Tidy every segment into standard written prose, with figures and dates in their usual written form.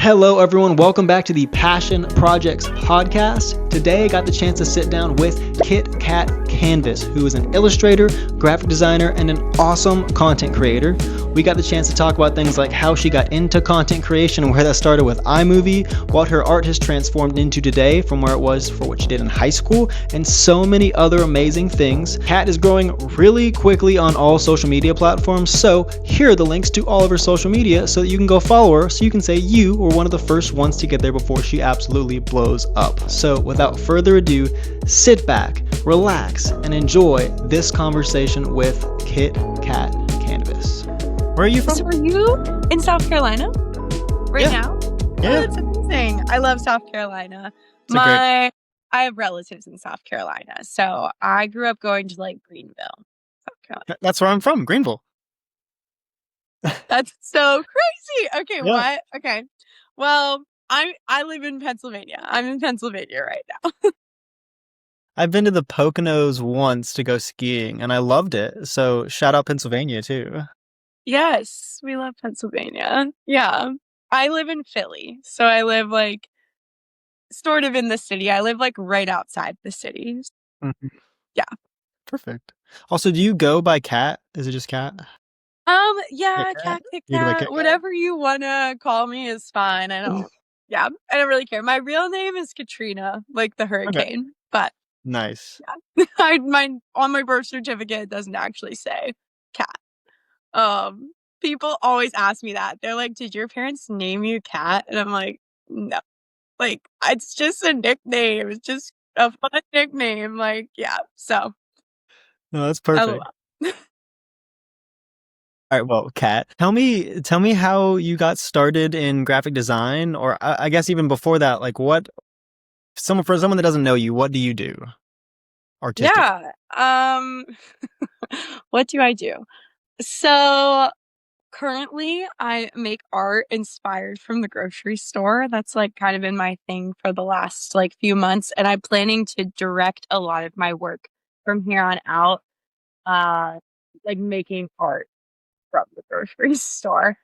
Hello, everyone. Welcome back to the Passion Projects podcast. Today, I got the chance to sit down with kit.kat.kanvas, who is an illustrator, graphic designer, and an awesome content creator. We got the chance to talk about things like how she got into content creation and where that started with iMovie, what her art has transformed into today from where it was for what she did in high school, and so many other amazing things. Kat is growing really quickly on all social media platforms, so here are the links to all of her social media so that you can go follow her so you can say you were one of the first ones to get there before she absolutely blows up. So without further ado, sit back, relax, and enjoy this conversation with kit.kat.kanvas. Where are you from? So are you in South Carolina right now? Yeah. Oh, that's amazing. I love South Carolina. I have relatives in South Carolina. So I grew up going to like Greenville, South Carolina. That's where I'm from, Greenville. That's so crazy. Okay, Yeah. what? Okay. Well, I live in Pennsylvania. I'm in Pennsylvania right now. I've been to the Poconos once to go skiing, and I loved it. So shout out Pennsylvania, too. Yes, we love Pennsylvania. Yeah. I live in Philly. So I live like sort of in the city. I live like right outside the city. Mhm. Yeah. Perfect. Also, do you go by Kat? Is it just Kat? Yeah, Kit-Kat? cat, You go by cat, Kit-Kat? whatever you wanna call me is fine. I don't really care. My real name is Katrina, like the Okay. hurricane, but Nice. on my birth certificate it doesn't actually say Cat. People always ask me that. They're like, "Did your parents name you Cat?" And I'm like, "No." Like, it's just a nickname. It's just a fun nickname. Like, yeah. So, No, that's LOL. perfect. All right, well, Kat, tell me how you got started in graphic design, or I guess even before that, like for someone that doesn't know you, what do you do artistically? Yeah. What do I do? So currently I make art inspired from the grocery store. That's like kind of been my thing for the last like few months. And I'm planning to direct a lot of my work from here on out, uh, like making art from the grocery store.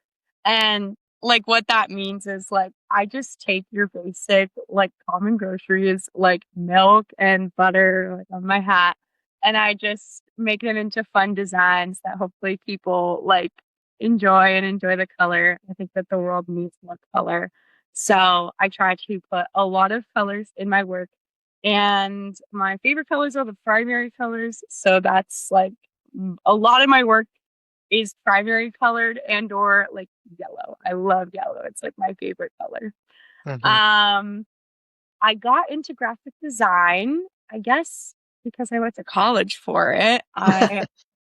And like what that means is like I just take your basic like common groceries like milk and butter like on my hat and I just make them into fun designs that hopefully people like enjoy the color. I think that the world needs more color. So I try to put a lot of colors in my work. And my favorite colors are the primary colors. So that's like a lot of my work is primary colored and or like yellow. I love yellow. It's like my favorite color. Mhm. I got into graphic design, I guess because I went to college for it. I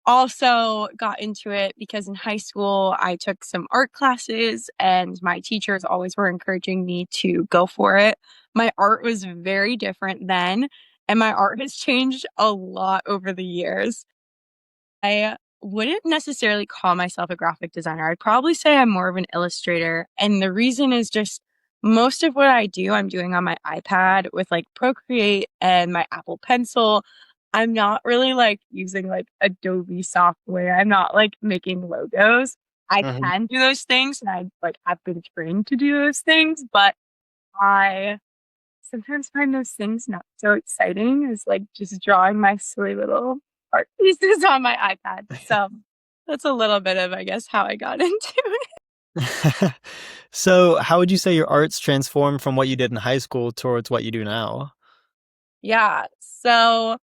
also got into it because in high school I took some art classes and my teachers always were encouraging me to go for it. My art was very different then, and my art has changed a lot over the years. I wouldn't necessarily call myself a graphic designer. I'd probably say I'm more of an illustrator. And the reason is just most of what I do, I'm doing on my iPad with like Procreate and my Apple Pencil. I'm not really like using like Adobe software. I'm not like making logos. I Mhm. can do those things and I like have been trained to do those things, but I sometimes find those things not so exciting as like just drawing my silly little art pieces on my iPad. So that's a little bit of, I guess, how I got into it. So, how would you say your art's transformed from what you did in high school towards what you do now? Yeah. So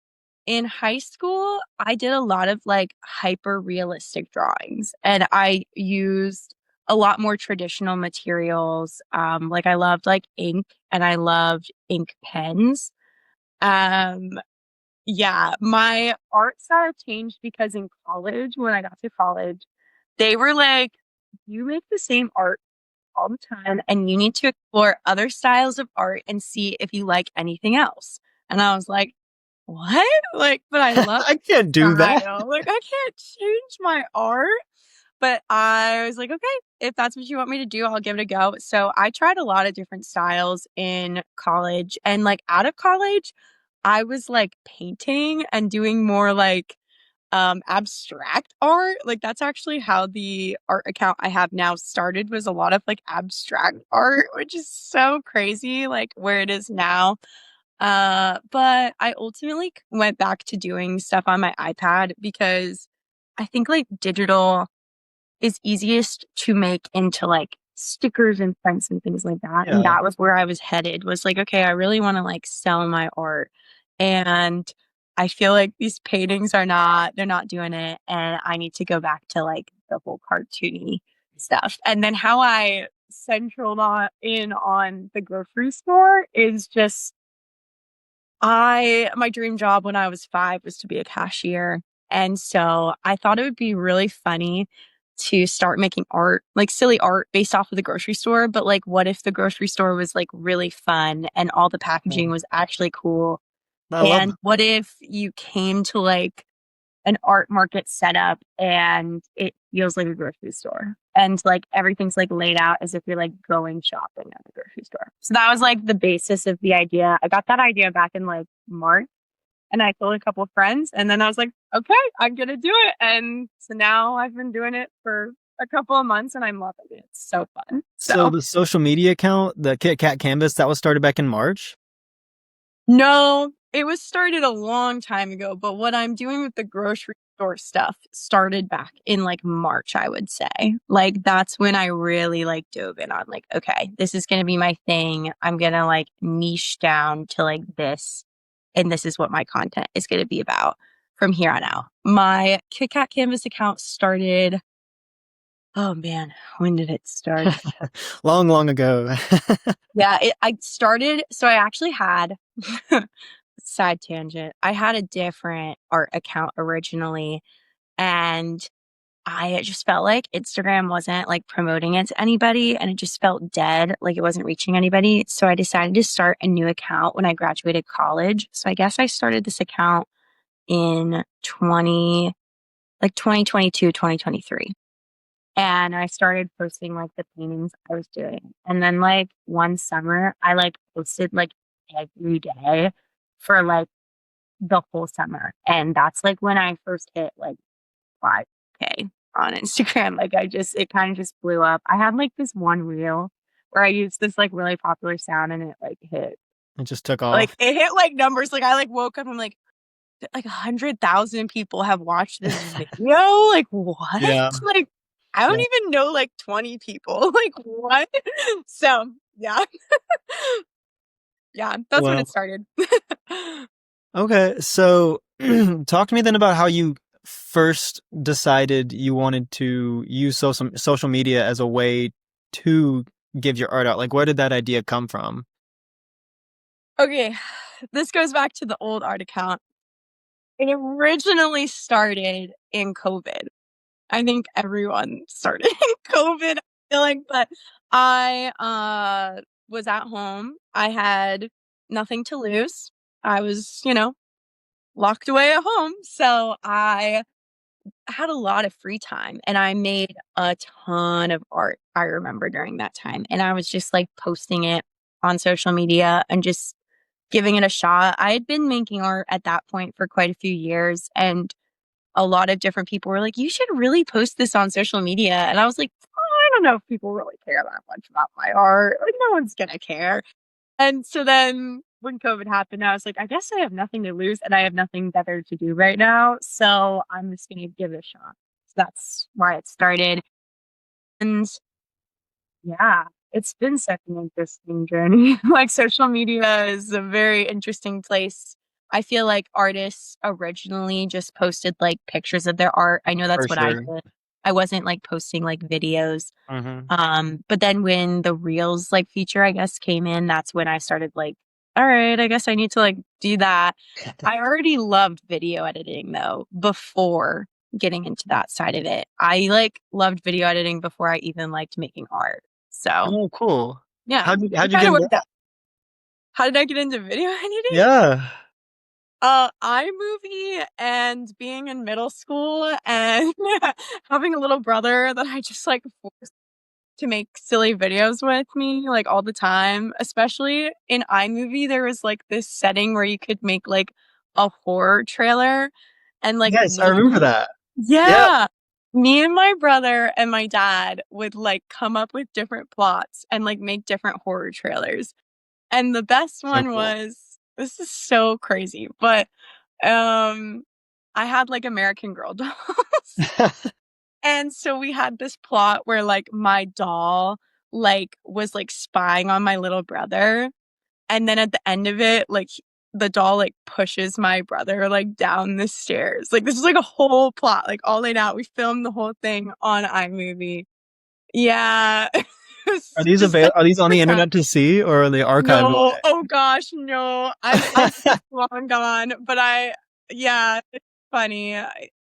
in high school, I did a lot of like hyper realistic drawings and I used a lot more traditional materials. Like I loved like ink and I loved ink pens. Um, Yeah, my art style changed because in college, when I got to college, they were like, you make the same art all the time and you need to explore other styles of art and see if you like anything else. And I was like, what? Like, but I love I can't do that. style. Like, I can't change my art. But I was like, okay, if that's what you want me to do, I'll give it a go. So I tried a lot of different styles in college. And like out of college, I was like painting and doing more like abstract art. Like that's actually how the art account I have now started, was a lot of like abstract art, which is so crazy, like where it is now. But I ultimately went back to doing stuff on my iPad because I think like digital is easiest to make into like stickers and prints and things like that. And Yeah. that was where I was headed, was like, okay, I really want to like sell my art. And I feel like these paintings they're not doing it. And I need to go back to like the whole cartoony stuff. And then how I centraled on the grocery store is just my dream job when I was 5 was to be a cashier. And so I thought it would be really funny to start making art, like silly art based off of the grocery store. But like, what if the grocery store was like really fun and all the packaging was actually cool? I love And that. what if you came to like an art market setup and it feels like a grocery store and like everything's like laid out as if you're like going shopping at a grocery store? So that was like the basis of the idea. I got that idea back in like March, and I told a couple of friends, and then I was like, okay, I'm gonna do it. And so now I've been doing it for a couple of months and I'm loving it. It's so fun. So So the social media account, the kit.kat.kanvas, that was started back in March. no, it was started a long time ago, but what I'm doing with the grocery store stuff started back in like March, I would say. Like that's when I really like dove in on like, okay, this is going to be my thing. I'm going to like niche down to like this, and this is what my content is going to be about from here on out. My KitKat Canvas account started, oh man, when did it start? Long, long ago. Yeah, I started, so I actually had side tangent. I had a different art account originally, and I just felt like Instagram wasn't like promoting it to anybody, and it just felt dead, like it wasn't reaching anybody. So I decided to start a new account when I graduated college. So I guess I started this account in 2022, 2023. And I started posting like the paintings I was doing. And then like one summer, I like posted like every day for like the whole summer. And that's like when I first hit like 5K on Instagram. Like it kind of just blew up. I had like this one reel where I used this like really popular sound, and it like It just took off. hit like numbers. Like I like woke up, I'm like 100,000 people have watched this video. Like what? Yeah. Like I don't Yeah. even know like 20 people. Like what? So yeah. Yeah, that's when Well, it started. okay. So talk to me then about how you first decided you wanted to use social media as a way to give your art out. Like, where did that idea come from? Okay, this goes back to the old art account. It originally started in COVID. I think everyone started in COVID, I feel like, but I was at home. I had nothing to lose. I was, locked away at home. So I had a lot of free time, and I made a ton of art, I remember, during that time. And I was just like posting it on social media and just giving it a shot. I had been making art at that point for quite a few years, and a lot of different people were like, you should really post this on social media. And I was like, oh, I don't know if people really care that much about my art. Like, no one's going to care. And so then when COVID happened, I was like, I guess I have nothing to lose and I have nothing better to do right now. So I'm just going to give it a shot. So that's why it started. And yeah, it's been such an interesting journey. Like social media is a very interesting place. I feel like artists originally just posted like pictures of their art. I know For that's what I sure. did. I wasn't like posting like videos. Hmm. But then when the Reels like feature, I guess, came in, that's when I started like, all right, I guess I need to like do that. I already loved video editing though before getting into that side of it. I like loved video editing before I even liked making art. So Oh, cool. yeah, How'd it you kind get of into worked that? out. How did I get into video editing? Yeah. iMovie, and being in middle school and having a little brother that I just like forced to make silly videos with me like all the time. Especially in iMovie, there was like this setting where you could make like a horror trailer. And like Yes, I remember that. Yep. yeah. Me and my brother and my dad would like come up with different plots and like make different horror trailers. And the best So one cool. was this is so crazy, but um I had like American Girl dolls. And so we had this plot where like my doll like was like spying on my little brother. And then at the end of it, like the doll like pushes my brother like down the stairs. Like this is like a whole plot, like all laid out. We filmed the whole thing on iMovie. Yeah. Are It's these just are these on the internet to see, or are they archived no, away? oh gosh, no. I'm long gone, but yeah, it's funny.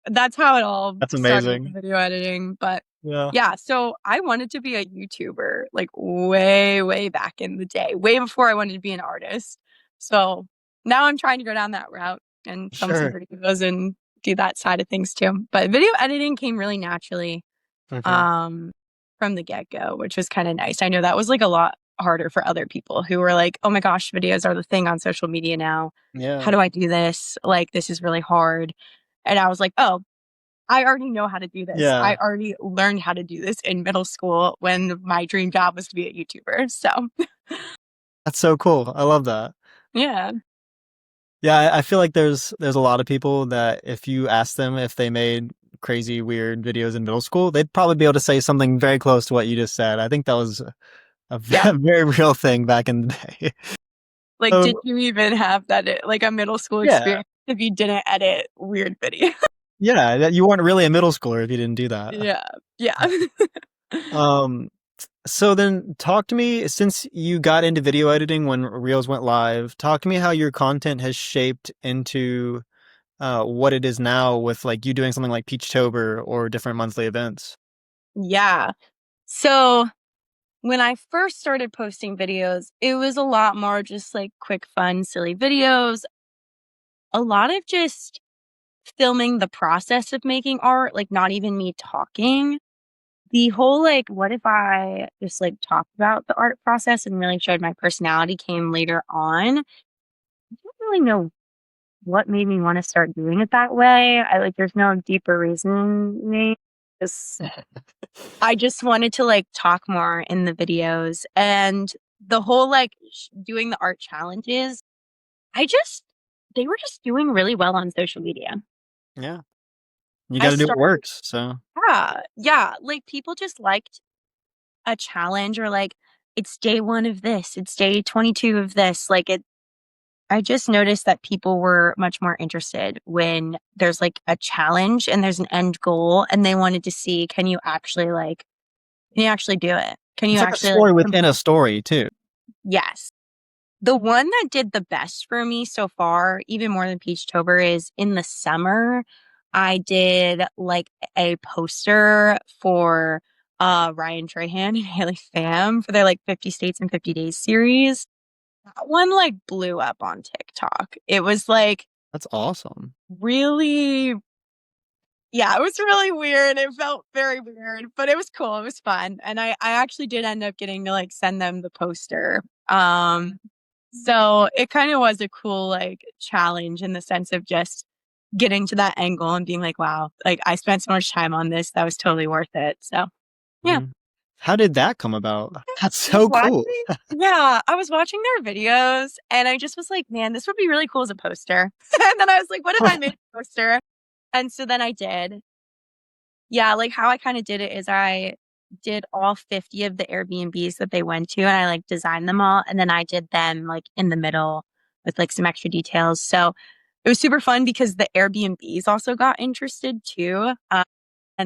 That's how it all That's started with the amazing. video editing. But Yeah. yeah, so I wanted to be a YouTuber like way, way back in the day, way before I wanted to be an artist. So now I'm trying to go down that route and film some Sure. videos and do that side of things too. But video editing came really naturally Mhm. um from the get-go, which was kind of nice. I know that was like a lot harder for other people who were like, "Oh my gosh, videos are the thing on social media now. How Yeah. do I do this? Like this is really hard." And I was like, "Oh, I already know how to do this. I Yeah. already learned how to do this in middle school when my dream job was to be a YouTuber." So, That's so cool. I love that. yeah. Yeah, I feel like there's a lot of people that if you ask them if they made crazy weird videos in middle school, they'd probably be able to say something very close to what you just said. I think that was a Yeah. very real thing back in the day. Like did So you even have that like a middle school yeah, experience if you didn't edit weird videos? yeah, that you weren't really a middle schooler if you didn't do that. Yeah. Yeah. Um, so then talk to me, since you got into video editing when Reels went live, talk to me how your content has shaped into what it is now with like you doing something like Peachtober or different monthly events. Yeah. So when I first started posting videos, it was a lot more just like quick, fun, silly videos. A lot of just filming the process of making art, like not even me talking. The whole like, what if I just like talked about the art process and really showed my personality came later on. I don't really know what made me want to start doing it that way. I like, there's no deeper reasoning. Just I just wanted to like talk more in the videos and the whole like doing the art challenges. I just they were just doing really well on social media. Yeah. You I got to do what started works. So, yeah, like people just liked a challenge or like it's day 1 of this, it's day 22 of this. Like it I just noticed that people were much more interested when there's like a challenge and there's an end goal and they wanted to see can you actually do it? Can you it's like a actually like story within a story too. yes. The one that did the best for me so far, even more than Peachtober, is in the summer. I did like a poster for Ryan Trahan and Haley Pham for their like 50 States in 50 Days series. That one like blew up on TikTok. It was like That's awesome. really yeah, it was really weird. It felt very weird, but it was cool. It was fun. And I actually did end up getting to like send them the poster. So it kind of was a cool like challenge in the sense of just getting to that angle and being like, wow, like I spent so much time on this. That was totally worth it. So yeah. Mhm. How did that come about? That's I was so cool. watching yeah, I was watching their videos and I just was like, man, this would be really cool as a poster. And then I was like, what if I made a poster? And so then I did. Yeah, like how I kind of did it is I did all 50 of the Airbnbs that they went to and I like designed them all and then I did them like in the middle with like some extra details. So it was super fun because the Airbnbs also got interested too. And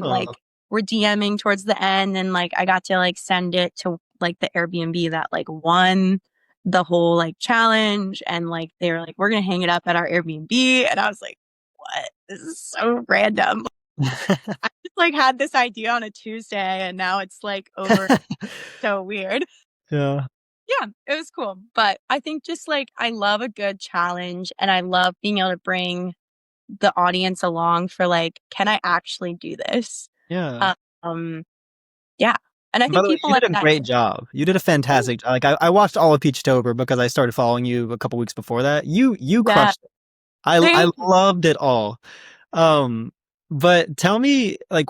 Oh, like we're DMing towards the end and like I got to like send it to like the Airbnb that like won the whole like challenge and like they were like, we're gonna hang it up at our Airbnb. And I was like, what? This is so random. I just like had this idea on a Tuesday and now it's like over so weird. yeah. Yeah, it was cool. But I think just like I love a good challenge and I love being able to bring the audience along for like, can I actually do this? Yeah. Um, yeah. And I By think the way, people you like did a that great too. job. You did a fantastic like I watched all of Peachtober because I started following you a couple weeks before that. You Yeah. crushed it. I Thank you. loved it all. Um, but tell me, like,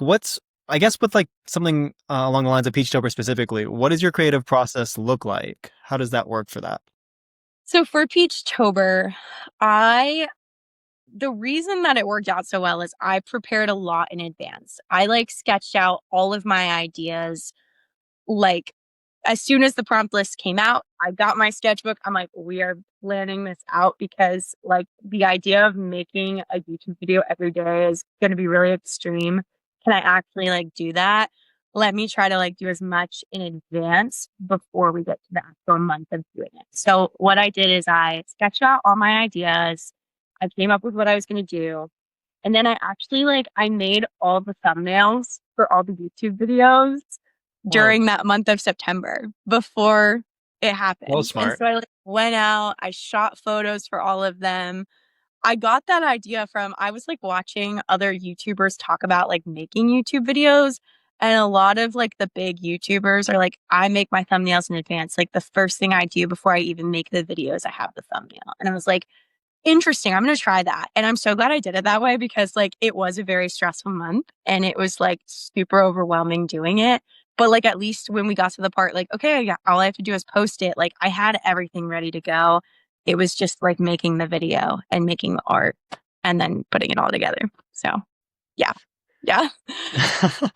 I guess with like something along the lines of Peachtober specifically, what does your creative process look like? How does that work for that? So for Peachtober, I the reason that it worked out so well is I prepared a lot in advance. I like sketched out all of my ideas like as soon as the prompt list came out, I got my sketchbook. I'm like, we are planning this out because like the idea of making a YouTube video every day is going to be really extreme. Can I actually like do that? Let me try to like do as much in advance before we get to the actual month of doing it. So what I did is I sketched out all my ideas. I came up with what I was going to do. And then I actually like I made all the thumbnails for all the YouTube videos Whoa, during that month of September before it well, happened. And smart. so I like went out, I shot photos for all of them. I got that idea from I was like watching other YouTubers talk about like making YouTube videos. And a lot of like the big YouTubers are like, I make my thumbnails in advance. Like the first thing I do before I even make the videos, I have the thumbnail. And I was like, interesting. I'm going to try that. And I'm so glad I did it that way because like it was a very stressful month and it was like super overwhelming doing it. But like at least when we got to the part like, okay, yeah, all I have to do is post it. Like I had everything ready to go. It was just like making the video and making the art and then putting it all together. So yeah. Yeah.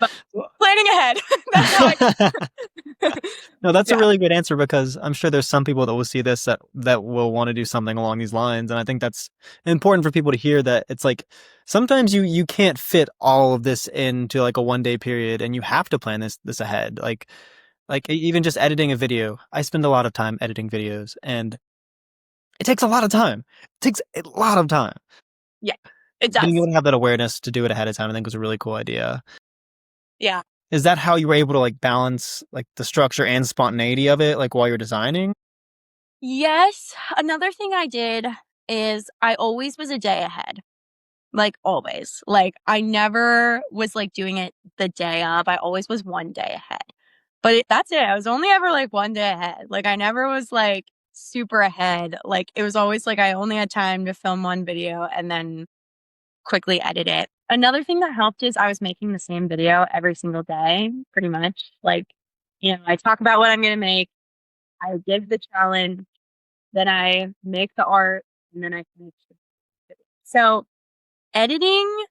But planning ahead. That's how I No, that's a yeah. really good answer because I'm sure there's some people that will see this that will want to do something along these lines, and I think that's important for people to hear that it's like sometimes you can't fit all of this into like a 1 day period, and you have to plan this ahead. Like even just editing a video, I spend a lot of time editing videos, and it takes a lot of time. It takes a lot of time. Yeah. It Being able does. to have that awareness to do it ahead of time, I think was a really cool idea. Yeah. Is that how you were able to like balance like the structure and spontaneity of it, like while you're designing? Yes. Another thing I did is I always was a day ahead. Like, always. Like, I never was, like, doing it the day of. I always was 1 day ahead. But that's it. I was only ever, like, 1 day ahead. Like, I never was, like, super ahead. Like, it was always, like, I only had time to film one video and then quickly edit it. Another thing that helped is I was making the same video every single day, pretty much. Like, I talk about what I'm gonna make, I give the challenge, then I make the art, and then I finish the video. So, editing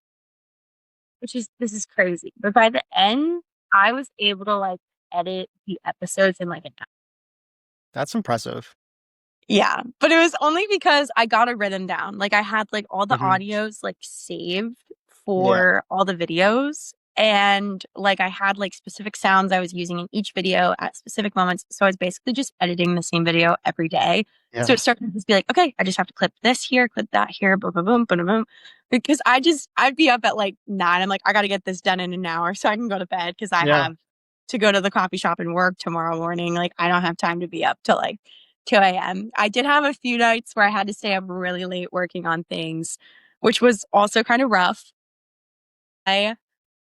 this is crazy. But by the end, I was able to like edit the episodes in like an hour. That's impressive. Yeah, but it was only because I got a rhythm down. Like I had like all the Mhm. audios like saved Yeah. for all the videos and like I had like specific sounds I was using in each video at specific moments. So I was basically just editing the same video every day. So Yeah. it started to just be like, okay, I just have to clip this here, clip that here, boom, boom, boom, boom, boom. Because I'd be up at like 9. I'm like, I got to get this done in an hour so I can go to bed because I Yeah. have to go to the coffee shop and work tomorrow morning. Like I don't have time to be up till like 2 a.m. I did have a few nights where I had to stay up really late working on things, which was also kind of rough. I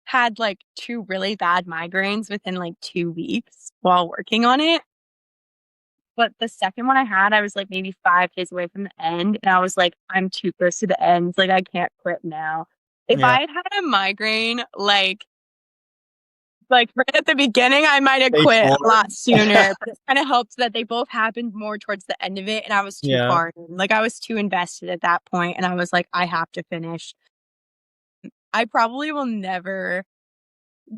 had like 2 really bad migraines within like 2 weeks while working on it. But the second one I had, I was like maybe 5 days away from the end. And I was like, I'm too close to the end. Like, I can't quit now. If Yeah. I had had a migraine, like right at the beginning, I might have Stage quit a 4. lot sooner, but it kind of helped that they both happened more towards the end of it, and I was too Yeah. far in. Like I was too invested at that point, and I was like, I have to finish. I probably will never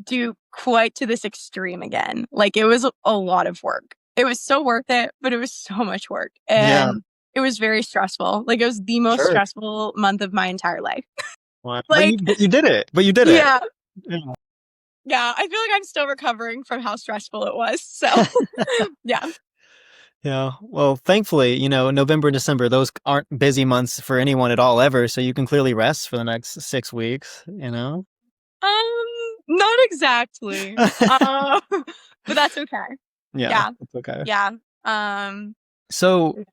do quite to this extreme again. Like it was a lot of work. It was so worth it, but it was so much work, Yeah. and it was very stressful. Like it was the most Sure. stressful month of my entire life. Wow. But Like, you did it. But you did it. yeah, Yeah. yeah. I feel like I'm still recovering from how stressful it was. So, yeah. Yeah. Well, thankfully, November and December, those aren't busy months for anyone at all ever, so you can clearly rest for the next 6 weeks. Not exactly. But that's okay. Yeah, Yeah. it's okay. Yeah. Um, So,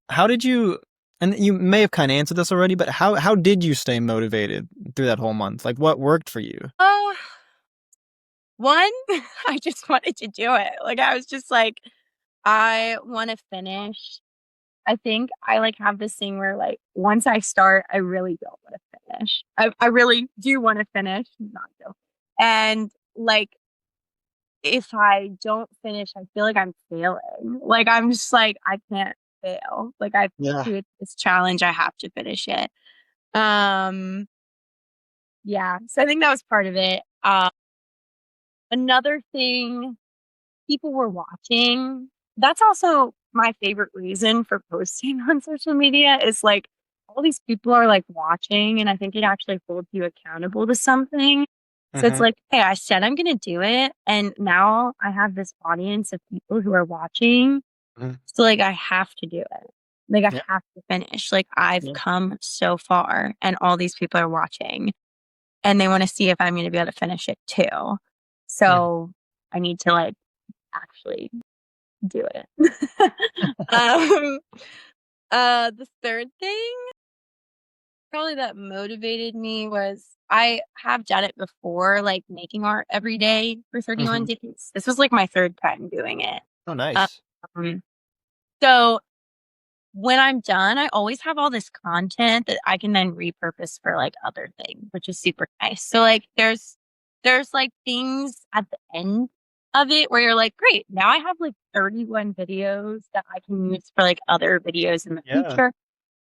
how did you, and you may have kind of answered this already, but how did you stay motivated through that whole month? Like, what worked for you? uh, one, I just wanted to do it. Like, I was just like, I want to finish. I think I like have this thing where like once I start, I really don't want to finish. I really do want to finish, not joking. And like if I don't finish, I feel like I'm failing. Like I'm just like I can't fail. Like I Yeah. create this challenge, I have to finish it. Um, yeah. So I think that was part of it. Another thing, people were watching. That's also my favorite reason for posting on social media is like all these people are like watching, and I think it actually holds you accountable to something. So it's Hmm. like, hey, I said I'm going to do it, and now I have this audience of people who are watching. Hmm. So like I have to do it. Like I Yeah. have to finish. Like I've Yeah. come so far and all these people are watching and they want to see if I'm going to be able to finish it too. Yeah. So I need to like actually do it. um the third thing probably that motivated me was I have done it before, like making art every day for 31 Hmm. days. This was like my third time doing it. Oh, nice. Um, so when I'm done, I always have all this content that I can then repurpose for like other things, which is super nice. So like there's like things at the end of it where you're like, great, now I have like 31 videos that I can use for like other videos in the Yeah. future.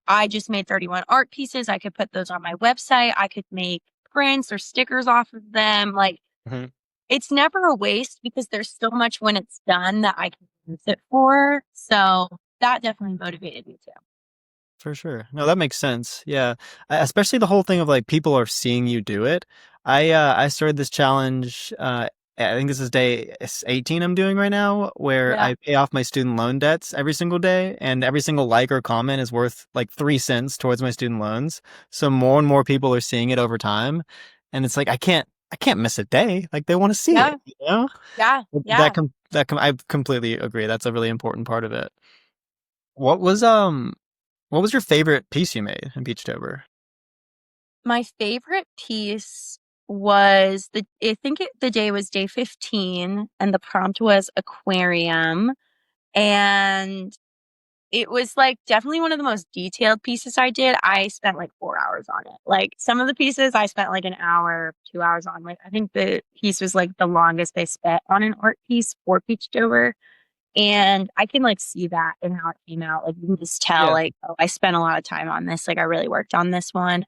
I just made 31 art pieces. I could put those on my website. I could make prints or stickers off of them. Like Hmm. it's never a waste because there's so much when it's done that I can use it for. So that definitely motivated me too. For sure. No, that makes sense. Yeah. Especially the whole thing of like people are seeing you do it. I started this challenge I think this is day 18 I'm doing right now where Yeah. I pay off my student loan debts every single day and every single like or comment is worth like 3 cents towards my student loans. So more and more people are seeing it over time and it's like I can't miss a day. Like they want to see Yeah. it, you know? Yeah. That Yeah. com that com I completely agree. That's a really important part of it. What was what was your favorite piece you made in Peachtober? My favorite piece was the day was day 15 and the prompt was aquarium. And it was like definitely one of the most detailed pieces I did. I spent like 4 hours on it. Like some of the pieces I spent like an hour, 2 hours on. Like I think the piece was like the longest I spent on an art piece for Peachtober. And I can like see that in how it came out. Like you can just tell, Yeah. like, oh, I spent a lot of time on this. Like I really worked on this one.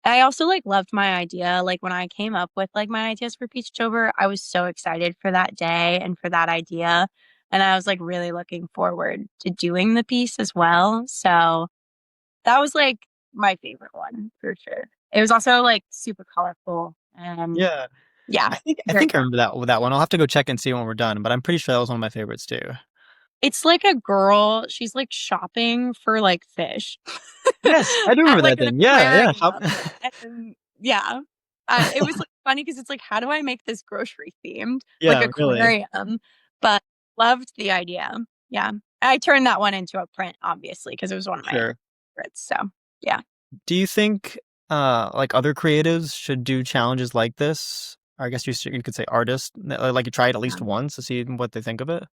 I also like loved my idea. Like when I came up with like my ideas for Peachtober, I was so excited for that day and for that idea. And I was like really looking forward to doing the piece as well. So that was like my favorite one for sure. It was also like super colorful and Yeah. yeah, I very think I fun. remember that one. I'll have to go check and see when we're done, but I'm pretty sure that was one of my favorites too. It's like a girl, she's like shopping for like fish Yes, I do at remember like that an thing. Yeah, yeah. aquarium. And yeah, it was like funny because it's like, how do I make this grocery themed like Yeah, really. aquarium? But loved the idea. Yeah, I turned that one into a print obviously because it was one of my Sure. favorites. So yeah, Do you think like other creatives should do challenges like this? Or I guess you could say artists, like you try it at least once to see what they think of it.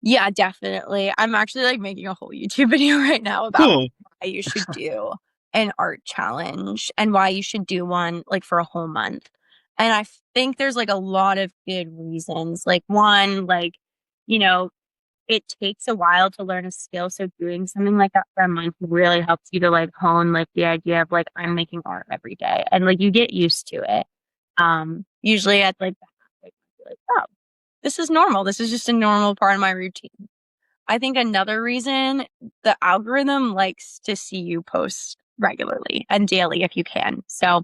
yeah, definitely. I'm actually like making a whole YouTube video right now about Cool. why you should do an art challenge and why you should do one like for a whole month. And I think there's like a lot of good reasons. Like one, like, you know, it takes a while to learn a skill. So doing something like that for a month really helps you to like hone like the idea of like I'm making art every day and like you get used to it. Usually at like the halfway point, you're like, oh, this is normal. This is just a normal part of my routine. I think another reason the algorithm likes to see you post regularly and daily if you can. So,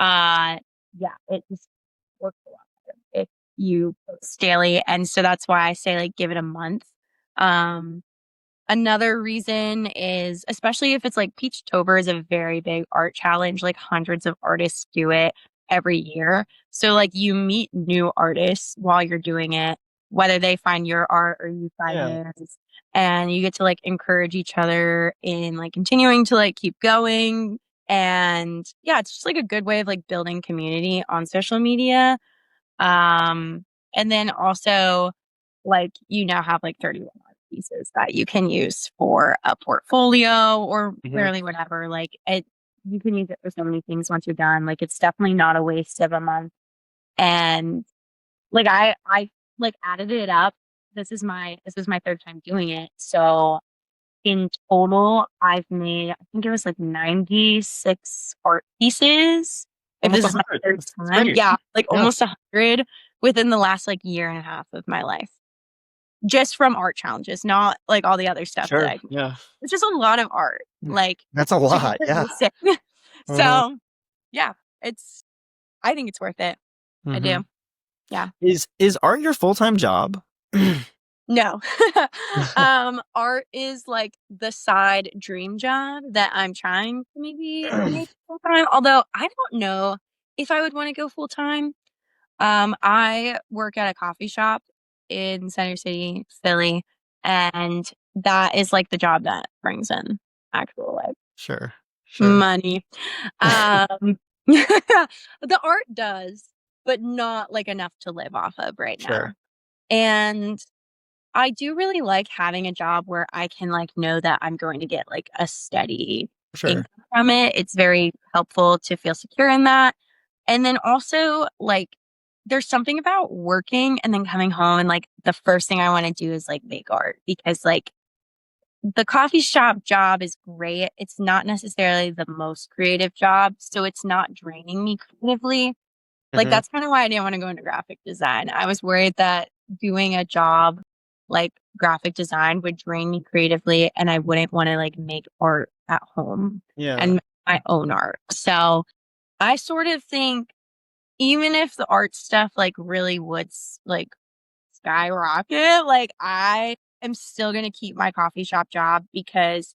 yeah, it just works a lot better if you post daily. And so that's why I say like give it a month. Um, Another reason is, especially if it's like Peachtober is a very big art challenge, like hundreds of artists do it every year. So like you meet new artists while you're doing it, whether they find your art or you find Yeah. theirs. And you get to like encourage each other in like continuing to like keep going. And yeah, it's just like a good way of like building community on social media. Um, and then also like you now have like 31 artists. pieces that you can use for a portfolio or Mhm. literally whatever. Like you can use it for so many things once you're done. Like it's definitely not a waste of a month. And like I like added it up. This is my third time doing it. So in total, I've made, I think it was like 96 art pieces. If Almost this is my 100. third That's time. great. Yeah, like Yeah. almost 100 within the last like year and a half of my life. Just from art challenges, not like all the other stuff that Sure. I Yeah. it's just a lot of art. Like That's a lot. together Yeah. they say. Uh-huh. So yeah, I think it's worth it. I Mhm. do. Yeah. Is art your full-time job? No. Art is like the side dream job that I'm trying to maybe make full time. Although I don't know if I would want to go full time. I work at a coffee shop in Center City, Philly, and that is like the job that brings in actual like Sure. Sure. money. The art does, but not like enough to live off of right now. Sure. And I do really like having a job where I can like know that I'm going to get like a steady Sure. income from it. It's very helpful to feel secure in that. And then also like there's something about working and then coming home and like the first thing I want to do is like make art because like the coffee shop job is great. It's not necessarily the most creative job, so it's not draining me creatively. Like, Mhm. that's kinda why I didn't wanna go into graphic design. I was worried that doing a job like graphic design would drain me creatively, and I wouldn't wanna, like, make art at home Yeah. and make my own art. So, I sort of think even if the art stuff, like, really would like, skyrocket, like, I am still gonna keep my coffee shop job because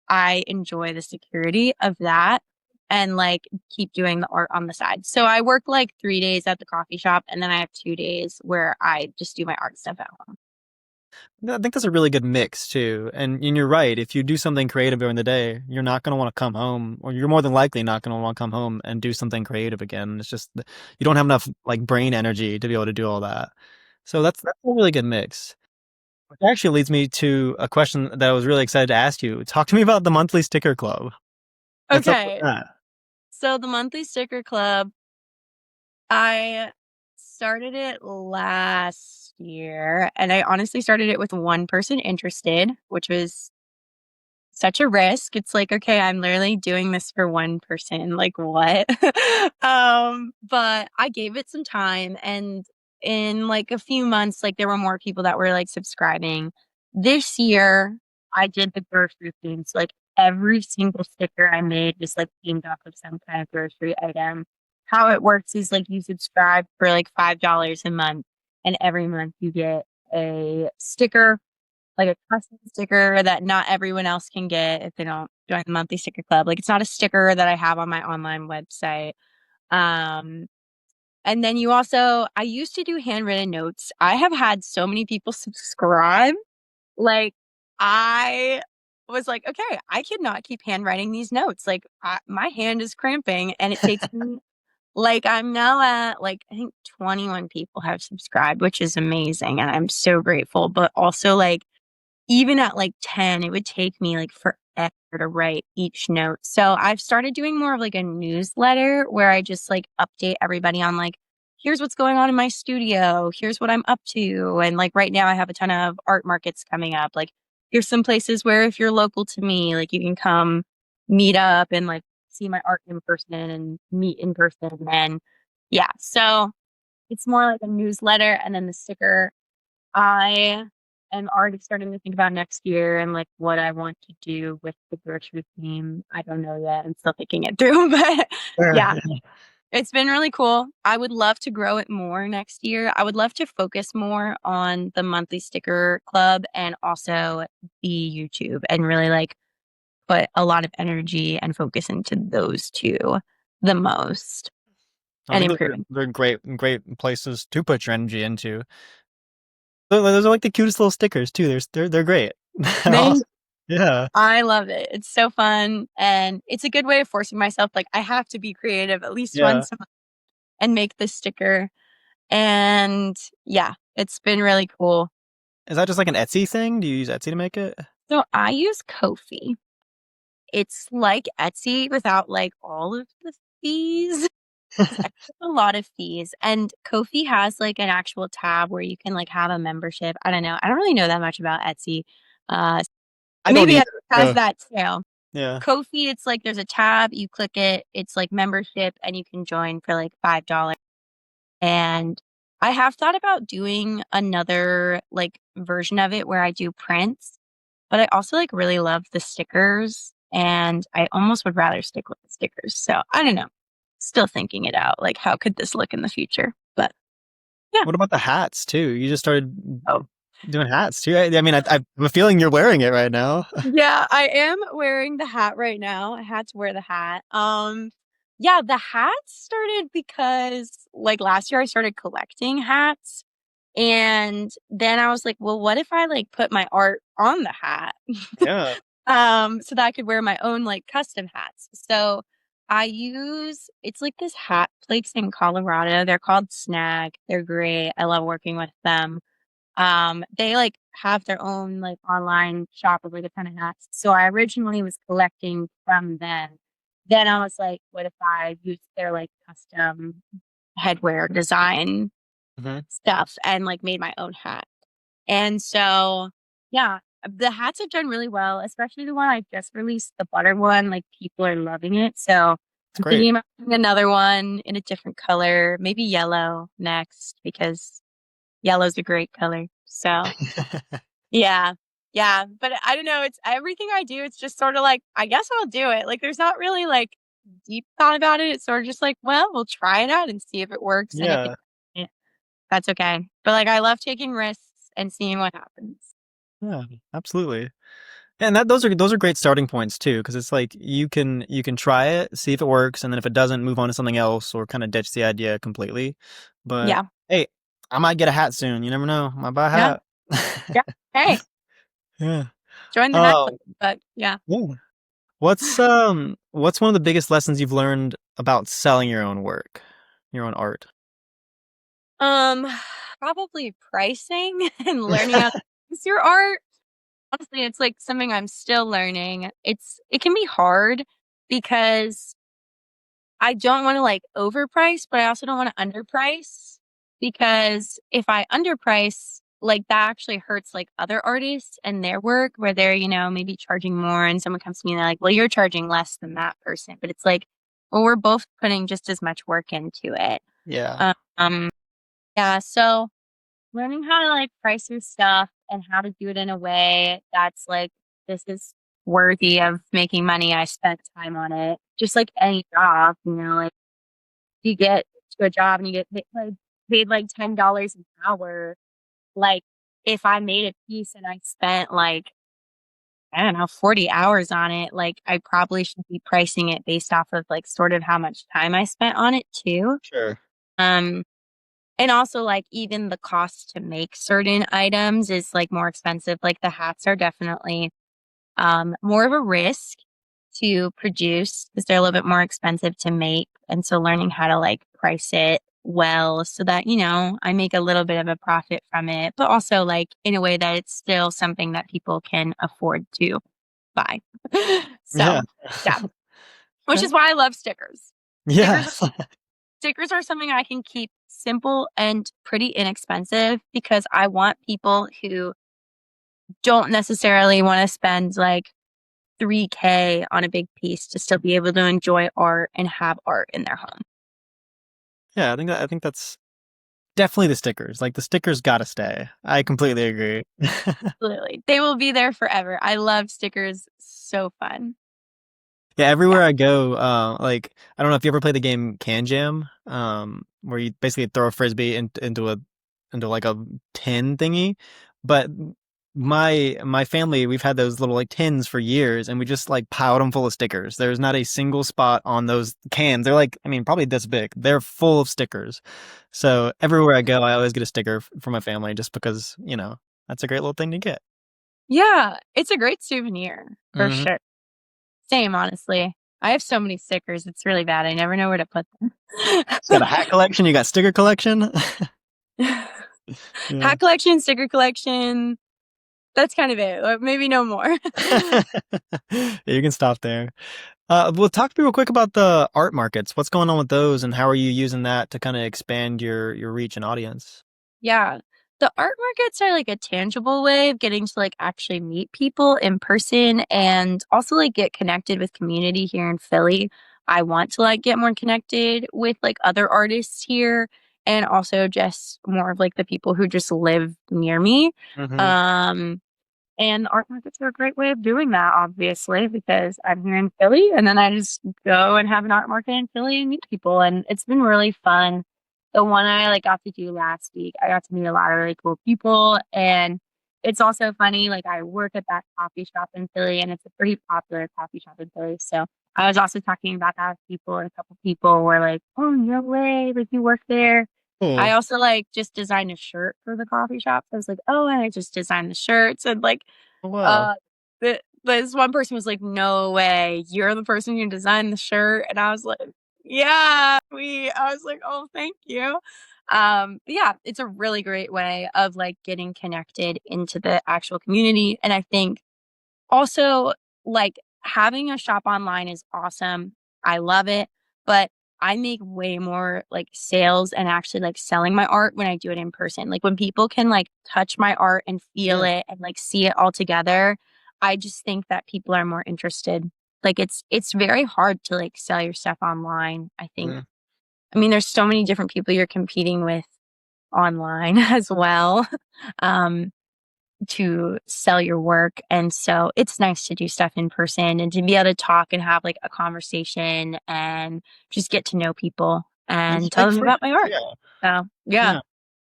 I enjoy the security of that and, like, keep doing the art on the side. So I work, like, 3 days at the coffee shop, and then I have 2 days where I just do my art stuff at home. No, I think that's a really good mix too. And you're right. If you do something creative during the day, you're not going to want to come home, or you're more than likely not going to want to come home and do something creative again. It's just you don't have enough like brain energy to be able to do all that. So that's a really good mix. Which actually leads me to a question that I was really excited to ask you. Talk to me about the monthly sticker club. What's up with Okay. that? So the monthly sticker club, I started it last year, and I honestly started it with one person interested, which was such a risk. It's like, okay, I'm literally doing this for one person. Like what? But I gave it some time and in like a few months, like there were more people that were like subscribing. This year I did the grocery theme. So like every single sticker I made was like themed off of some kind of grocery item. How it works is like you subscribe for like $5 a month and every month you get a sticker like a custom sticker that not everyone else can get if they don't join the monthly sticker club. Like it's not a sticker that I have on my online website. Um, and then I used to do handwritten notes. I have had so many people subscribe. Like I was like, okay, I cannot keep handwriting these notes. Like my hand is cramping and it takes me like I'm now at like I think 21 people have subscribed, which is amazing and I'm so grateful. But also like even at like 10, it would take me like forever to write each note. So I've started doing more of like a newsletter where I just like update everybody on like, here's what's going on in my studio. Here's what I'm up to. And like right now I have a ton of art markets coming up. Like here's some places where if you're local to me, like you can come meet up and like see my art in person and meet in person. And yeah, so it's more like a newsletter and then the sticker I am already starting to think about next year and like what I want to do with the grocery theme. I don't know yet. I'm still thinking it through, but Sure. yeah, it's been really cool. I would love to grow it more next year. I would love to focus more on the monthly sticker club and also the YouTube and really like put a lot of energy and focus into those two the most I and think improving. they're great places to put your energy into. Those are like the cutest little stickers too. They're great. They're Thank awesome. Yeah. I love it. It's so fun, and it's a good way of forcing myself, like, I have to be creative at least Yeah. once a month and make this sticker, and yeah, it's been really cool. Is that just like an Etsy thing? Do you use Etsy to make it? So I use Ko-fi. It's like Etsy without like all of the fees. 'Cause Etsy has a lot of fees, and Ko-fi has like an actual tab where you can like have a membership. I don't know. I don't really know that much about Etsy. Uh, I don't maybe either. Etsy has that too. Yeah. Ko-fi, it's like there's a tab, you click it, it's like membership, and you can join for like $5. And I have thought about doing another like version of it where I do prints, but I also like really love the stickers and I almost would rather stick with the stickers. So I don't know. Still thinking it out. Like, how could this look in the future? But yeah. What about the hats too? You just started Oh, doing hats too. I mean, I have a feeling you're wearing it right now. yeah, I am wearing the hat right now. I had to wear the hat. Yeah, the hats started because like last year I started collecting hats. And then I was like, well, what if I like put my art on the hat? Yeah. So that I could wear my own like custom hats. So it's like this hat place in Colorado. They're called Snag. They're great. I love working with them. They like have their own like online shop of like a ton of hats. So I originally was collecting from them. Then I was like, what if I used their like custom headwear design Mhm. stuff and like made my own hat? And so, yeah, the hats have done really well, especially the one I just released, the butter one. Like people are loving it. So It's I'm great. thinking about doing another one in a different color, maybe yellow next because yellow's a great color. So yeah. Yeah. But I don't know. It's everything I do. It's just sort of like, I guess I'll do it. Like there's not really like deep thought about it. It's sort of just like, well, we'll try it out and see if it works. And if it Yeah. doesn't, that's okay. But like I love taking risks and seeing what happens. Yeah, absolutely. And those are great starting points too, because it's like you can try it, see if it works, and then if it doesn't, move on to something else or kind of ditch the idea completely. But Yeah. hey, I might get a hat soon. You never know. I might buy a Yeah. hat. Yeah. Hey, Yeah. join the hat Oh, club. But yeah. yeah. What's one of the biggest lessons you've learned about selling your own work, your own art? Um, Probably pricing and learning how to use your art. Honestly, it's like something I'm still learning. It can be hard because I don't want to like overprice, but I also don't want to underprice because if I underprice, like that actually hurts like other artists and their work where they're, maybe charging more and someone comes to me and they're like, well, you're charging less than that person. But it's like, well, we're both putting just as much work into it. Yeah. Um, yeah. So learning how to like price your stuff and how to do it in a way that's like, this is worthy of making money. I spent time on it. Just like any job, like you get to a job and you get paid like $10 an hour. Like if I made a piece and I spent like, I don't know, 40 hours on it, like I probably should be pricing it based off of like sort of how much time I spent on it too. Sure. Um, and also like even the cost to make certain items is like more expensive. Like the hats are definitely more of a risk to produce because they're a little bit more expensive to make. And so learning how to like price it well so that, I make a little bit of a profit from it, but also like in a way that it's still something that people can afford to buy. Yeah. So yeah, which Okay. is why I love stickers. Yeah. Stickers are something I can keep simple and pretty inexpensive because I want people who don't necessarily want to spend like 3K on a big piece to still be able to enjoy art and have art in their home. Yeah, I think that's definitely the stickers. Like the stickers gotta stay. I completely agree. Literally. They will be there forever. I love stickers. So fun. Yeah, Yeah. everywhere I go, like I don't know if you ever play the game Can Jam, where you basically throw a frisbee into like a tin thingy. But my family, we've had those little like tins for years, and we just like piled them full of stickers. There's not a single spot on those cans. They're like, I mean, probably this big. They're full of stickers. So everywhere I go, I always get a sticker for my family, just because that's a great little thing to get. Yeah. It's a great souvenir for Hmm. sure. Same, honestly. I have so many stickers. It's really bad. I never know where to put them. You got a hat collection. You got sticker collection. Yeah. Hat collection, sticker collection. That's kind of it. Maybe no more. Yeah, you can stop there. Well, talk to me real quick about the art markets. What's going on with those, and how are you using that to kind of expand your reach and audience? Yeah. The art markets are like a tangible way of getting to like actually meet people in person and also like get connected with community here in Philly. I want to like get more connected with like other artists here and also just more of like the people who just live near me. Mm-hmm. Um and art markets are a great way of doing that, obviously, because I'm here in Philly and then I just go and have an art market in Philly and meet people. And it's been really fun. The one I like got to do last week, I got to meet a lot of really cool people. And it's also funny, like I work at that coffee shop in Philly and it's a pretty popular coffee shop in Philly. So I was also talking about that with people and a couple people were like, oh, no way, like you work there. I Cool. also like just designed a shirt for the coffee shop. So I was like, oh, and I just designed the shirts and like Oh, wow. uh this one person was like, no way, you're the person who designed the shirt. And I was like, yeah, I was like, oh, thank you. Yeah, it's a really great way of like getting connected into the actual community. And I think also, like, having a shop online is awesome. I love it, but I make way more, like, sales and actually, like, selling my art when I do it in person. Like, when people can, like, touch my art and feel Yeah. it and, like, see it all together, I just think that people are more interested. Like, it's very hard to, like, sell your stuff online, I think. Mm. I mean, there's so many different people you're competing with online as well. Um to sell your work. And so it's nice to do stuff in person and to be able to talk and have like a conversation and just get to know people And and tell speak them for about my art. yeah. So yeah, Yeah.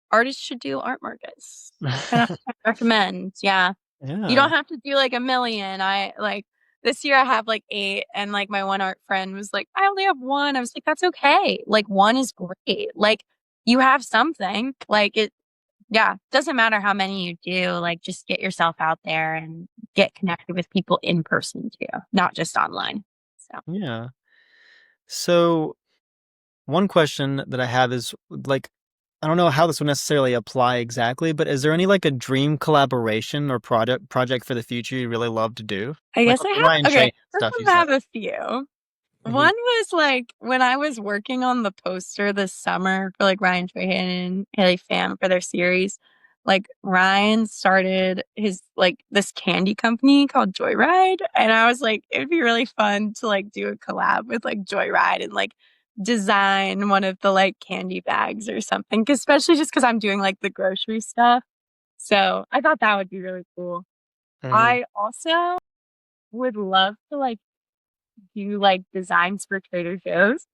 artists should do art markets. Kind of recommend. Yeah. You Yeah. don't have to do like a million. I like this year I have like 8 and like my one art friend was like, I only have one. I was like, that's okay. Like one is great. Like you have something. Like it yeah, doesn't matter how many you do, like, just get yourself out there and get connected with people in person too, not just online. So, Yeah. So one question that I have is like, I don't know how this would necessarily apply exactly, but is there any like a dream collaboration or project for the future you really love to do? I Like guess I with the Ryan have okay, Trey sort stuff you of said. have a few. Hmm. One was, like, when I was working on the poster this summer for, like, Ryan Trahan and Haley Pham for their series, like, Ryan started his like, this candy company called Joyride, and I was like, "It'd be really fun to, like, do a collab with, like, Joyride and, like, design one of the, like, candy bags or something," 'cause especially just because 'cause I'm doing, like, the grocery stuff. So, I thought that would be really cool. Hmm. I also would love to, like, do, like, designs for Trader Joe's.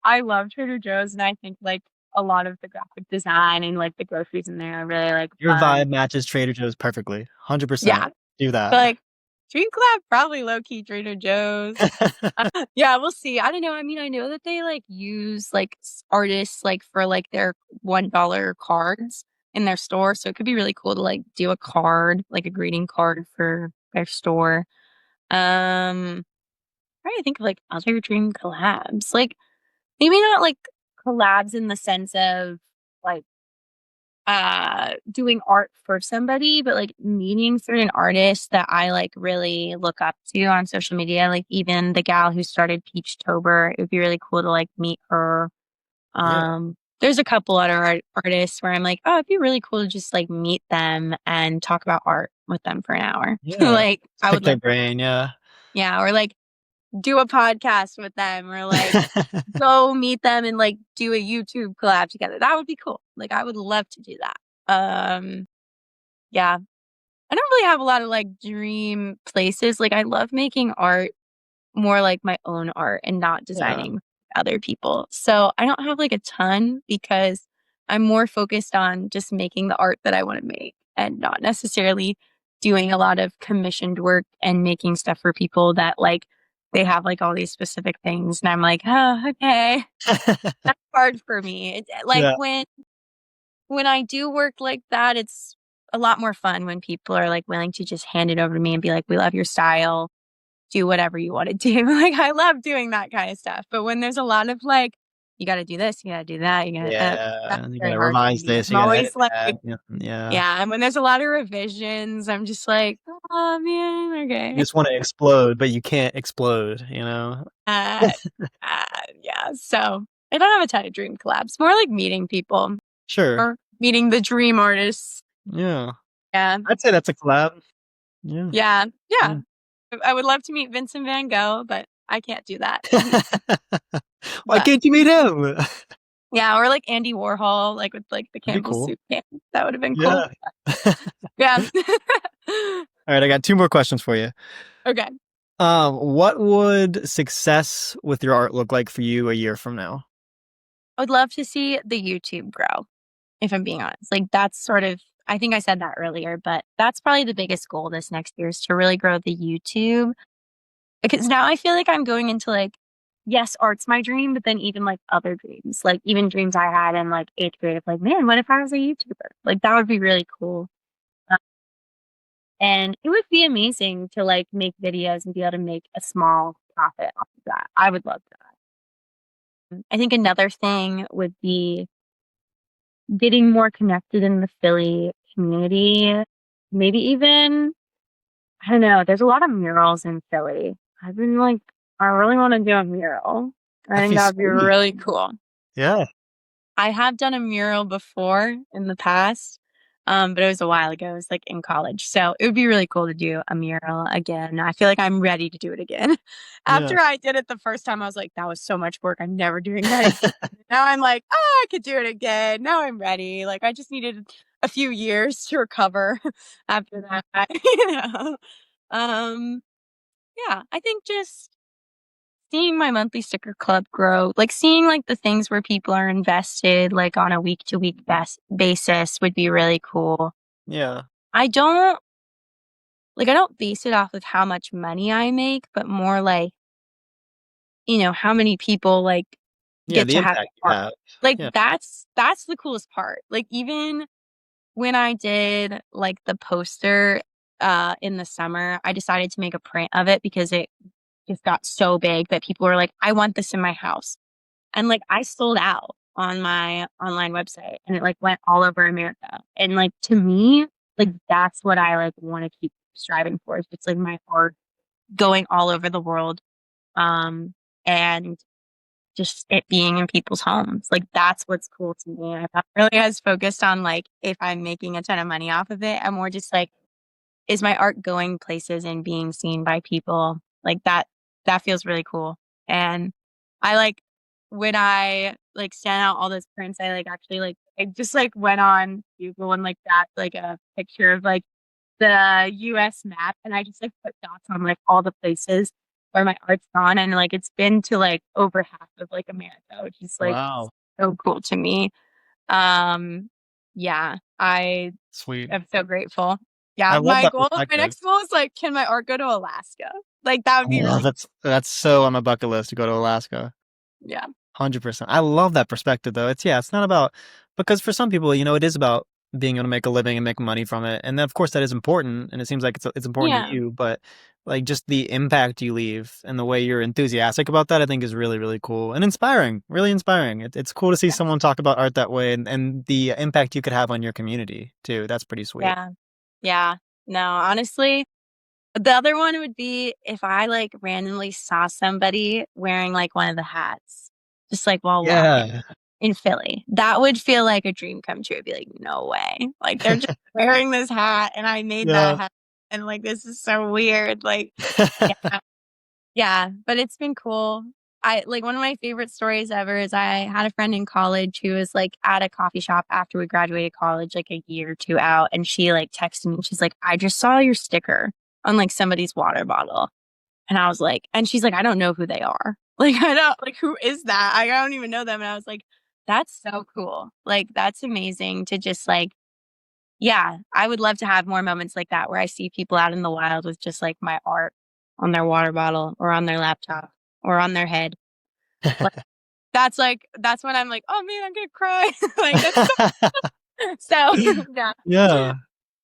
I love Trader Joe's, and I think, like, a lot of the graphic design and, like, the groceries in there are really, like, Your fun. vibe matches Trader Joe's perfectly. 100%. Yeah, Do but, that. like, Dream Collab, probably low-key Trader Joe's. Yeah, we'll see. I don't know, I mean, I know that they, like, use, like, artists, like, for, like, their $1 cards in their store, so it could be really cool to, like, do a card, like, a greeting card for their store. Trying to think of, like, other dream collabs, like, maybe not, like, collabs in the sense of, like, doing art for somebody, but, like, meeting certain artists that I, like, really look up to on social media, like, even the gal who started Peachtober, it would be really cool to, like, meet her. Yeah. There's a couple other artists where I'm like, "Oh, it'd be really cool to just, like, meet them and talk about art with them for an hour." Yeah. Like, Just I pick would their love that. brain. Yeah. Yeah, or, like, do a podcast with them or, like, go meet them and, like, do a YouTube collab together. That would be cool. Like, I would love to do that. Yeah. I don't really have a lot of, like, dream places. Like, I love making art more like my own art and not Yeah. designing other people. So, I don't have, like, a ton because I'm more focused on just making the art that I wanna make and not necessarily doing a lot of commissioned work and making stuff for people that, like, they have, like, all these specific things, and I'm like, "Oh, okay." That's hard for me. It's like, Yeah. when I do work like that, it's a lot more fun when people are, like, willing to just hand it over to me and be like, "We love your style. Do whatever you wanna do." Like, I love doing that kinda stuff, but when there's a lot of, like, you got to do this, you got to do that, you got to. That's Yeah, you very gotta hard for revise me. this, I'm you gotta always edit like, that. Yeah. yeah, and when there's a lot of revisions, I'm just like, oh man, You okay. just want to explode, but you can't explode, you know? Uh, yeah. So I don't have a ton of dream collabs. More like meeting people Sure. or meeting the dream artists. Yeah. Yeah. I'd say that's a collab. Yeah. Yeah. Yeah. Yeah. I would love to meet Vincent Van Gogh, but I can't do that. He's, Why but can't you meet him? yeah, or like Andy Warhol, like with like the That'd be Campbell cool. soup can. That would have been cool. Yeah. Yeah. All right, I got 2 more questions for you. Okay. What would success with your art look like for you a year from now? I would love to see the YouTube grow, if I'm being honest. Like that's sort of I think I said that earlier, but that's probably the biggest goal this next year is to really grow the YouTube. Because now I feel like I'm going into like, yes, art's my dream, but then even like other dreams, like even dreams I had in like 8th grade of like, man, what if I was a YouTuber? Like that would be really cool. Uh, And it would be amazing to like make videos and be able to make a small profit off of that. I would love that. I think another thing would be getting more connected in the Philly community. Maybe even, I don't know, there's a lot of murals in Philly. I've been like, I really want to do a mural. I That'd think be that would be sweet. really cool. Yeah. I have done a mural before in the past, but it was a while ago. It was like in college. So it would be really cool to do a mural again. I feel like I'm ready to do it again. Yeah. After I did it the first time, I was like, that was so much work. I'm never doing that again. Now I'm like, oh, I could do it again. Now I'm ready. Like I just needed a few years to recover after that. You know. Um, yeah, I think just seeing my monthly sticker club grow, like seeing like the things where people are invested like on a week to week basis would be really cool. Yeah. I don't I don't base it off of how much money I make, but more like, how many people like Yeah, get the to have impact you art. have. Like Yeah. that's the coolest part. Like even when I did like the poster in the summer, I decided to make a print of it because it just got so big that people were like, I want this in my house. And like I sold out on my online website and it like went all over America. And like to me, like that's what I like want to keep striving for. It's just like my art going all over the world. And just it being in people's homes. Like that's what's cool to me. I'm not really as focused on like if I'm making a ton of money off of it. I'm more just like, is my art going places and being seen by people? Like that feels really cool. And I like when I like sent out all those prints, I like actually like I just like went on Google and like got like a picture of like the US map and I just like put dots on like all the places where my art's gone and like it's been to like over half of like America, which is like Wow. so cool to me. Um yeah, I Sweet. am so grateful. Yeah, I love that my perspective. next goal is like, can my art go to Alaska? Like that would be Oh, really that's so on my bucket list to go to Alaska. yeah. 100%. I love that perspective though. It's not about because for some people, it is about being able to make a living and make money from it. And of course that is important and it seems like it's important to Yeah. you, but like just the impact you leave and the way you're enthusiastic about that I think is really really cool and inspiring, really inspiring. It's cool to see someone talk about art that way and the impact you could have on your community too. That's pretty sweet. Yeah. Yeah. No, honestly, the other one would be if I like randomly saw somebody wearing like one of the hats, just like while walking Yeah. in Philly. That would feel like a dream come true. I'd be like, no way. Like they're just wearing this hat and I made that Yeah. hat. And like this is so weird. Like, yeah. Yeah, but it's been cool. I like one of my favorite stories ever is I had a friend in college who was like at a coffee shop after we graduated college, like a year or two out, and she like texted me and she's like, I just saw your sticker on like somebody's water bottle. And I was like, and she's like, I don't know who they are. Like, I don't like who is that? I don't even know them. And I was like, that's so cool. Like, that's amazing to just like, yeah, I would love to have more moments like that where I see people out in the wild with just like my art on their water bottle or on their laptop or on their head. That's when I'm like, oh man, I'm gonna cry. Like so yeah. Yeah.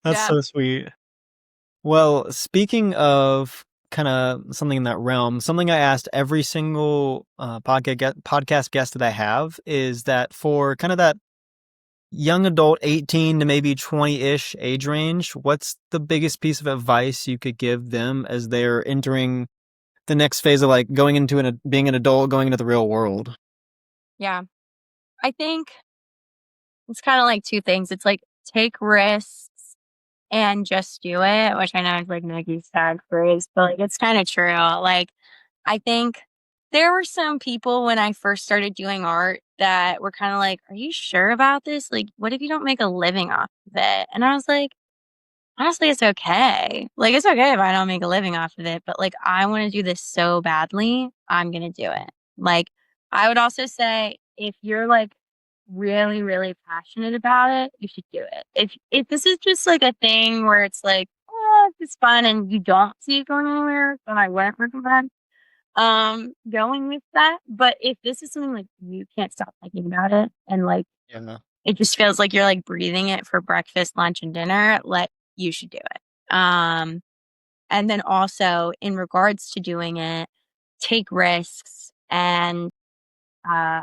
That's Yeah. so sweet. Well, speaking of kind of something in that realm. Something I asked every single podcast guest that I have is that for kind of that young adult 18 to maybe 20-ish age range, what's the biggest piece of advice you could give them as they're entering the next phase of like going into being an adult, going into the real world? Yeah. I think it's kind of like two things. It's like take risks and just do it, which I know is like Nike's tag phrase, but like it's kind of true. Like I think there were some people when I first started doing art that were kind of like, "Are you sure about this? Like, what if you don't make a living off of it?" And I was like, honestly, it's okay. Like, it's okay if I don't make a living off of it, but like, I want to do this so badly, I'm going to do it. Like, I would also say if you're like really, really passionate about it, you should do it. If this is just like a thing where it's like, oh, it's fun and you don't see it going anywhere, then I wouldn't recommend going with that. But if this is something like you can't stop thinking about it and like Yeah. it just feels like you're like breathing it for breakfast, lunch, and dinner, like you should do it. And then also in regards to doing it, take risks and uh,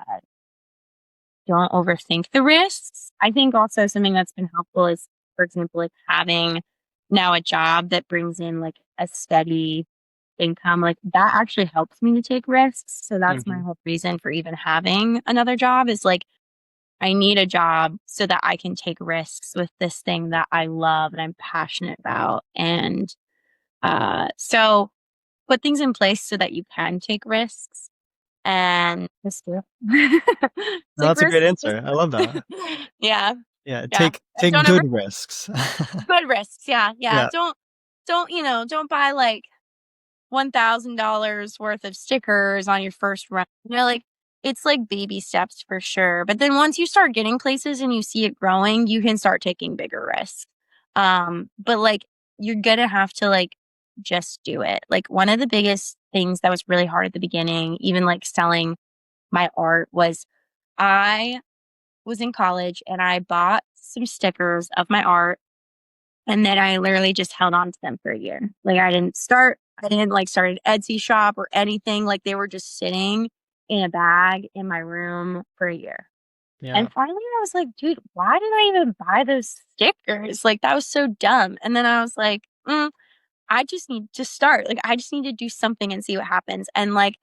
don't overthink the risks. I think also something that's been helpful is, for example, like having now a job that brings in like a steady income. Like that actually helps me to take risks. So that's my Mhm. whole reason for even having another job is like I need a job so that I can take risks with this thing that I love and I'm passionate about. And so put things in place so that you can take risks and just do it. No, Take that's a great risks. answer. I love that. Yeah. Yeah, Yeah. And take don't ever good risks. good risks. Yeah. Yeah. Yeah. Don't buy like $1,000 worth of stickers on your first run. Like it's like baby steps for sure. But then once you start getting places and you see it growing, you can start taking bigger risks. But like you're gonna have to like just do it. Like one of the biggest things that was really hard at the beginning, even like selling my art, was I was in college and I bought some stickers of my art and then I literally just held on to them for a year. Like I didn't like start an Etsy shop or anything. Like they were just sitting in a bag in my room for a year. Yeah. And finally I was like, dude, why did I even buy those stickers? Like that was so dumb. And then I was like, I just need to start. Like I just need to do something and see what happens. And like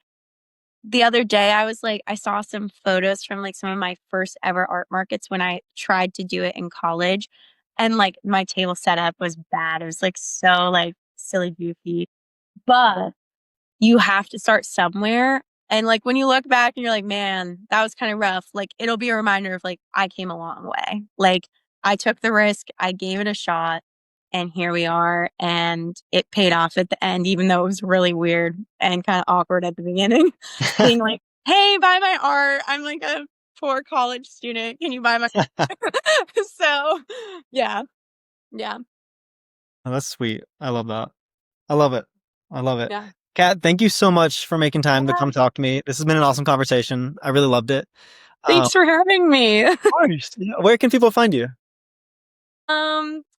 the other day I was like, I saw some photos from like some of my first ever art markets when I tried to do it in college. And like my table setup was bad. It was like so like silly goofy. But you have to start somewhere. And like when you look back and you're like, man, that was kind of rough. Like it'll be a reminder of like, I came a long way. Like I took the risk, I gave it a shot, and here we are. And it paid off at the end, even though it was really weird and kind of awkward at the beginning. Being like, hey, buy my art. I'm like a poor college student. Can you buy my so yeah. Yeah. Oh, that's sweet. I love that. I love it. I love it. Yeah. Kat, thank you so much for making time to Yeah. come talk to me. This has been an awesome conversation. I really loved it. Thanks for having me. Of course. Yeah, where can people find you?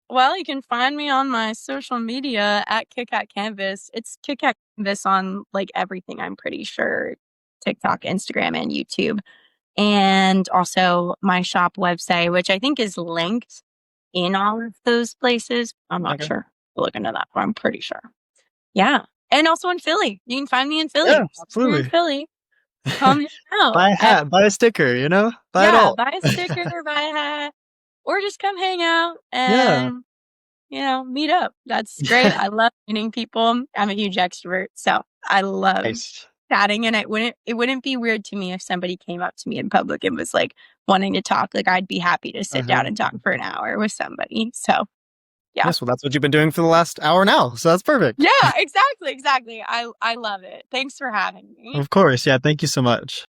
Well, you can find me on my social media at kit.kat.kanvas. It's kit.kat.kanvas on like everything, I'm pretty sure. TikTok, Instagram, and YouTube. And also my shop website, which I think is linked in all of those places. I'm not Okay. sure. We'll look into that, but I'm pretty sure. Yeah. And also in Philly. You can find me in Philly. Yeah, If you're in absolutely. Philly, come out. Buy a hat, buy a sticker, buy it Yeah, all. buy a sticker, buy a hat, or just come hang out Yeah. and meet up. That's great. I love meeting people. I'm a huge extrovert, so I love Nice. chatting. And it wouldn't be weird to me if somebody came up to me in public and was like wanting to talk. Like I'd be happy to sit Uh-huh. down and talk for an hour with somebody. So yeah. Yes, well, that's what you've been doing for the last hour now, so that's perfect. Yeah, exactly. I love it. Thanks for having me. Of course. Yeah, thank you so much.